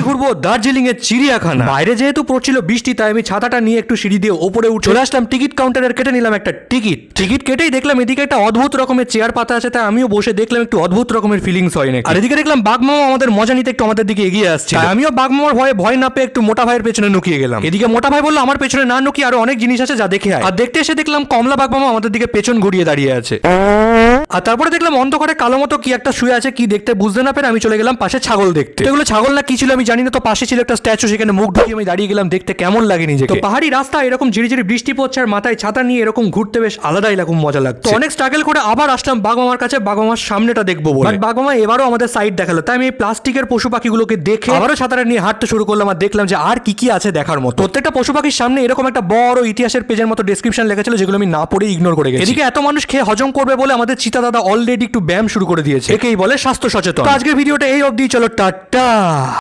ঘুরবো দার্জিলিং এর চিড়িয়াখানা। বাইরে যেহেতু পড়ছিল বৃষ্টি, তাই আমি ছাতাটা নিয়ে একটু সিঁড়ি দিয়ে ওপরে উঠে চলে আসলাম টিকিট কাউন্টারের, কেটে নিলাম একটা টিকিট কেটেই দেখলাম এদিকে একটা অদ্ভুত রকমের চেয়ার পাতা আছে, তাই আমিও বসে দেখলাম একটু অদ্ভুত রকমের ফিলিংস হয় নাকি। আর এদিকে দেখলাম বাঘমামা আমাদের মজা নিতে একটু আমাদের দিকে এগিয়ে আসছে, তাই আমিও বাঘমামার ভয় না পেয়ে একটু মোটা ভাইয়ের পেছনে নুকিয়ে গেলাম। এদিকে মোটা ভাই বললো আমার পেছনে না নুকিয়ে আরো অনেক জিনিস আছে যা দেখে আয়। আর দেখতে এসে দেখলাম কমলা বাঘমামা আমাদের দিকে পেছন ঘুরিয়ে দাঁড়িয়ে আছে। আর তারপরে দেখলাম অন্ধকারে কালো মতো কি একটা শুয়ে আছে, কি দেখতে বুঝতে না পেরে আমি চলে গেলাম পাশে ছাগল দেখতে। এগুলো ছাগল না কি ছিল আমি জানি না, তো পাশে ছিল একটা স্ট্যাচু, সেখানে মুখ ঢুকিয়ে আমি দাঁড়িয়ে গেলাম দেখতে কেমন লাগে নিজেকে। তো পাহাড়ি রাস্তা, এরকম ঝিরিঝিরি বৃষ্টি পড়ছে আর মাথায় ছাতা নিয়ে এরকম ঘুরতে বেশ আলাদাই রকম মজা লাগতো। তো অনেক স্ট্রাগল করে আবার আসলাম বাঘমামার কাছে, বাঘমামার সামনেটা দেখবো বলে। বাঘমামা এবারও আমাদের সাইড দেখালো, তাই আমি এই প্লাস্টিকের পশু পাখিগুলোকে দেখে আবারও ছাতাটা নিয়ে হাঁটতে শুরু করলাম আর দেখলাম যে আর কি আছে দেখার মতো। প্রত্যেকটা পশু পাখির সামনে এরকম একটা বড় ইতিহাসের পেজের মতো ডেসক্রিপশন লেখা ছিল, যেগুলো আমি না পড়ে ইগনোর করে গেছি। এদিকে এত মানুষ খেয়ে হজম করবে বলে আমাদের চিতা দাদা অলরেডি একটু ব্যায়াম শুরু করে দিয়েছে, একেই বলে স্বাস্থ্য সচেতন। তো আজকের ভিডিওটা এই অবধি, চলো টাটা।